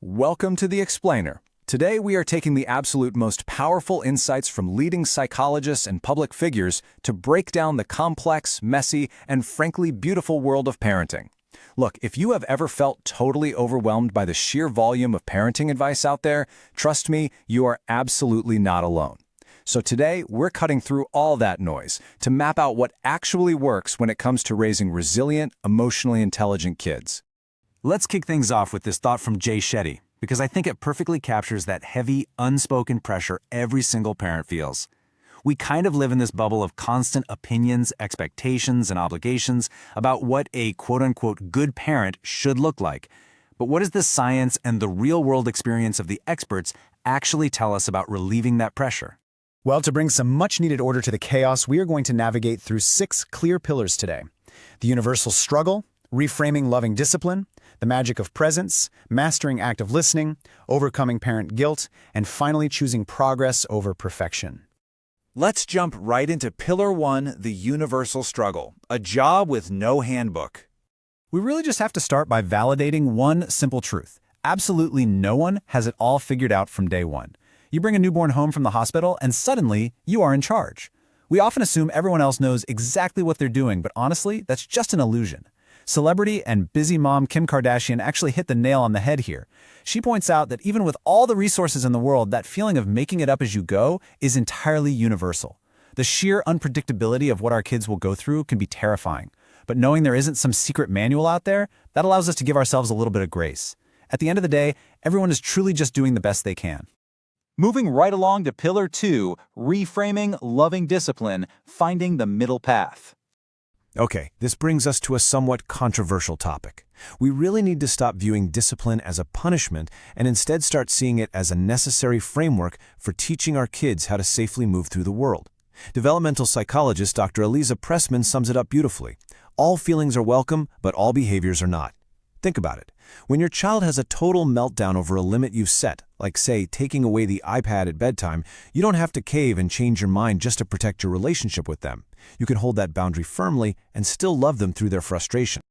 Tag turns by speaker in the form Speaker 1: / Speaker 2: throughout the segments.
Speaker 1: Welcome to The Explainer. Today we are taking the absolute most powerful insights from leading psychologists and public figures to break down the complex, messy, and frankly beautiful world of parenting. Look, if you have ever felt totally overwhelmed by the sheer volume of parenting advice out there, trust me, you are absolutely not alone. So today, we're cutting through all that noise to map out what actually works when it comes to raising resilient, emotionally intelligent kids.
Speaker 2: Let's kick things off with this thought from Jay Shetty, because I think it perfectly captures that heavy, unspoken pressure every single parent feels. We kind of live in this bubble of constant opinions, expectations, and obligations about what a quote-unquote good parent should look like. But what does the science and the real-world experience of the experts actually tell us about relieving that pressure?
Speaker 3: Well, to bring some much-needed order to the chaos, we are going to navigate through 6 clear pillars today. The universal struggle, reframing loving discipline, the magic of presence, mastering active listening, overcoming parent guilt, and finally choosing progress over perfection.
Speaker 4: Let's jump right into Pillar 1, the universal struggle, a job with no handbook.
Speaker 2: We really just have to start by validating one simple truth. Absolutely no one has it all figured out from day one. You bring a newborn home from the hospital, and suddenly you are in charge. We often assume everyone else knows exactly what they're doing, but honestly, that's just an illusion. Celebrity and busy mom Kim Kardashian actually hit the nail on the head here. She points out that even with all the resources in the world, that feeling of making it up as you go is entirely universal. The sheer unpredictability of what our kids will go through can be terrifying, but knowing there isn't some secret manual out there, that allows us to give ourselves a little bit of grace. At the end of the day, everyone is truly just doing the best they can.
Speaker 4: Moving right along to Pillar 2, reframing loving discipline, finding the middle path.
Speaker 5: Okay, this brings us to a somewhat controversial topic. We really need to stop viewing discipline as a punishment and instead start seeing it as a necessary framework for teaching our kids how to safely move through the world. Developmental psychologist Dr. Eliza Pressman sums it up beautifully. All feelings are welcome, but all behaviors are not. Think about it. When your child has a total meltdown over a limit you've set, like say taking away the iPad at bedtime, you don't have to cave and change your mind just to protect your relationship with them. You can hold that boundary firmly and still love them through their frustration.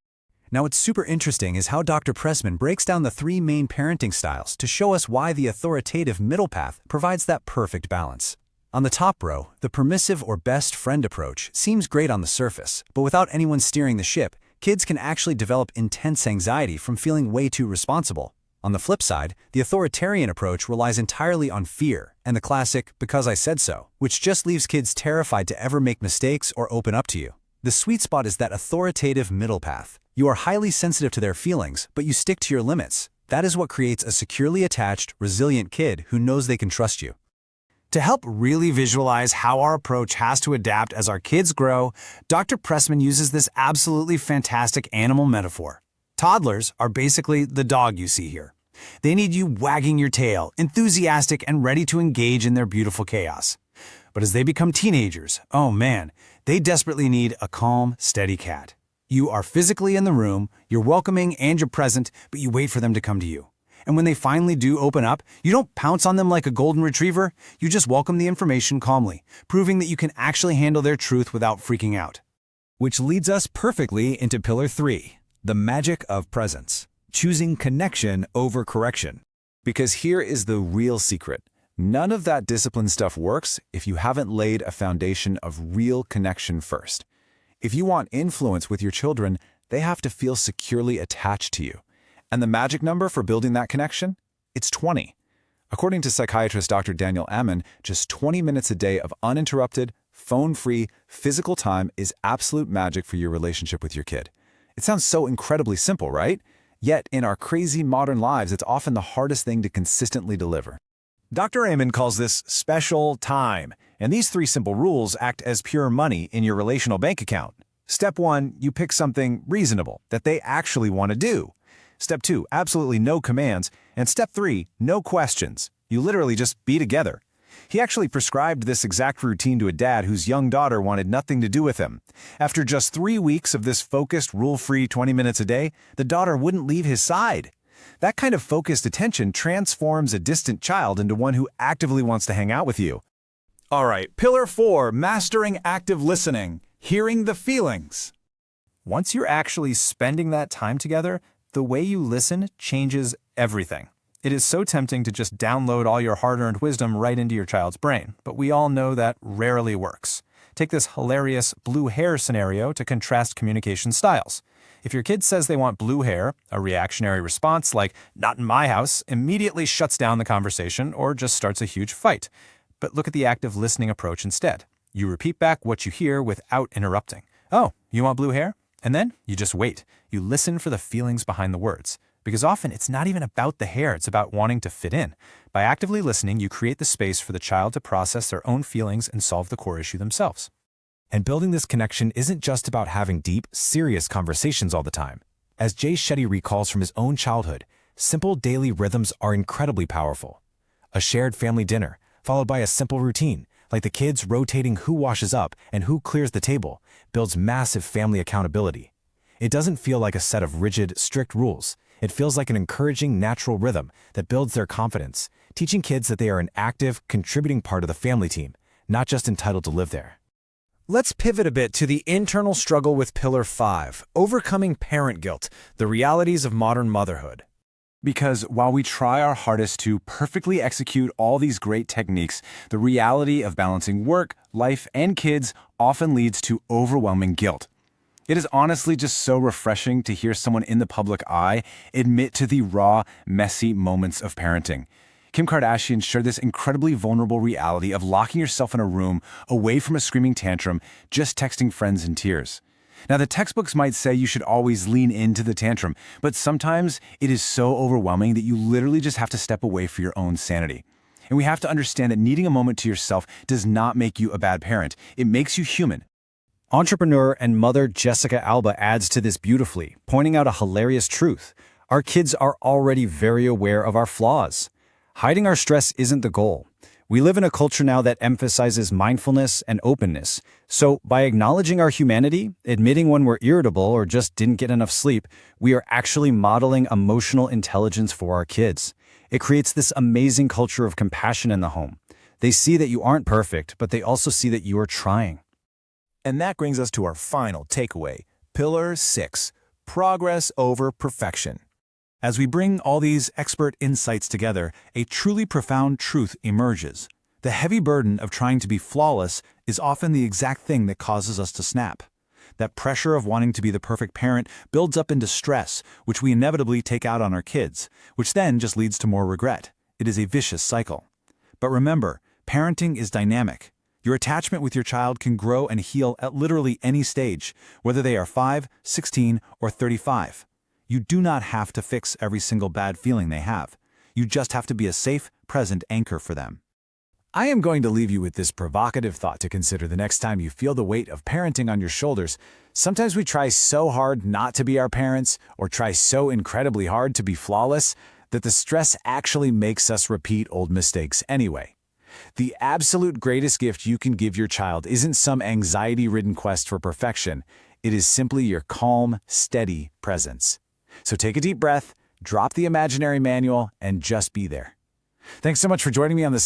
Speaker 2: Now, what's super interesting is how Dr. Pressman breaks down the 3 main parenting styles to show us why the authoritative middle path provides that perfect balance. On the top row, the permissive or best friend approach seems great on the surface, but without anyone steering the ship, kids can actually develop intense anxiety from feeling way too responsible. On the flip side, the authoritarian approach relies entirely on fear and the classic "because I said so," which just leaves kids terrified to ever make mistakes or open up to you. The sweet spot is that authoritative middle path. You are highly sensitive to their feelings, but you stick to your limits. That is what creates a securely attached, resilient kid who knows they can trust you. To help really visualize how our approach has to adapt as our kids grow, Dr. Pressman uses this absolutely fantastic animal metaphor. Toddlers are basically the dog you see here. They need you wagging your tail, enthusiastic and ready to engage in their beautiful chaos. But as they become teenagers, oh man, they desperately need a calm, steady cat. You are physically in the room, you're welcoming and you're present, but you wait for them to come to you. And when they finally do open up, you don't pounce on them like a golden retriever, you just welcome the information calmly, proving that you can actually handle their truth without freaking out.
Speaker 1: Which leads us perfectly into Pillar 3, the magic of presence, choosing connection over correction. Because here is the real secret. None of that discipline stuff works if you haven't laid a foundation of real connection first. If you want influence with your children, they have to feel securely attached to you. And the magic number for building that connection? It's 20. According to psychiatrist Dr. Daniel Ammon, just 20 minutes a day of uninterrupted, phone-free, physical time is absolute magic for your relationship with your kid. It sounds so incredibly simple, right? Yet, in our crazy modern lives, it's often the hardest thing to consistently deliver.
Speaker 5: Dr. Ammon calls this special time, and these 3 simple rules act as pure money in your relational bank account. Step 1, you pick something reasonable that they actually want to do. Step 2, absolutely no commands. And Step 3, no questions. You literally just be together. He actually prescribed this exact routine to a dad whose young daughter wanted nothing to do with him. After just 3 weeks of this focused, rule-free 20 minutes a day, the daughter wouldn't leave his side. That kind of focused attention transforms a distant child into one who actively wants to hang out with you.
Speaker 1: All right, Pillar 4, mastering active listening, hearing the feelings.
Speaker 2: Once you're actually spending that time together, the way you listen changes everything. It is so tempting to just download all your hard-earned wisdom right into your child's brain, but we all know that rarely works. Take this hilarious blue hair scenario to contrast communication styles. If your kid says they want blue hair, a reactionary response like, "Not in my house," immediately shuts down the conversation or just starts a huge fight. But look at the active listening approach instead. You repeat back what you hear without interrupting. "Oh, you want blue hair?" And then you just wait. You listen for the feelings behind the words. Because often it's not even about the hair, it's about wanting to fit in. By actively listening, you create the space for the child to process their own feelings and solve the core issue themselves.
Speaker 1: And building this connection isn't just about having deep, serious conversations all the time. As Jay Shetty recalls from his own childhood, simple daily rhythms are incredibly powerful. A shared family dinner, followed by a simple routine, like the kids rotating who washes up and who clears the table, builds massive family accountability. It doesn't feel like a set of rigid, strict rules. It feels like an encouraging, natural rhythm that builds their confidence, teaching kids that they are an active, contributing part of the family team, not just entitled to live there.
Speaker 3: Let's pivot a bit to the internal struggle with Pillar 5, overcoming parent guilt, the realities of modern motherhood.
Speaker 5: Because while we try our hardest to perfectly execute all these great techniques, the reality of balancing work, life, and kids often leads to overwhelming guilt. It is honestly just so refreshing to hear someone in the public eye admit to the raw, messy moments of parenting. Kim Kardashian shared this incredibly vulnerable reality of locking yourself in a room away from a screaming tantrum, just texting friends in tears. Now, the textbooks might say you should always lean into the tantrum, but sometimes it is so overwhelming that you literally just have to step away for your own sanity. And we have to understand that needing a moment to yourself does not make you a bad parent. It makes you human.
Speaker 3: Entrepreneur and mother Jessica Alba adds to this beautifully, pointing out a hilarious truth. Our kids are already very aware of our flaws. Hiding our stress isn't the goal. We live in a culture now that emphasizes mindfulness and openness. So by acknowledging our humanity, admitting when we're irritable or just didn't get enough sleep, we are actually modeling emotional intelligence for our kids. It creates this amazing culture of compassion in the home. They see that you aren't perfect, but they also see that you are trying.
Speaker 1: And that brings us to our final takeaway, Pillar 6, progress over perfection. As we bring all these expert insights together, a truly profound truth emerges. The heavy burden of trying to be flawless is often the exact thing that causes us to snap. That pressure of wanting to be the perfect parent builds up into stress, which we inevitably take out on our kids, which then just leads to more regret. It is a vicious cycle. But remember, parenting is dynamic. Your attachment with your child can grow and heal at literally any stage, whether they are 5, 16, or 35. You do not have to fix every single bad feeling they have. You just have to be a safe, present anchor for them. I am going to leave you with this provocative thought to consider the next time you feel the weight of parenting on your shoulders. Sometimes we try so hard not to be our parents, or try so incredibly hard to be flawless, that the stress actually makes us repeat old mistakes anyway. The absolute greatest gift you can give your child isn't some anxiety-ridden quest for perfection. It is simply your calm, steady presence. So take a deep breath, drop the imaginary manual, and just be there. Thanks so much for joining me on this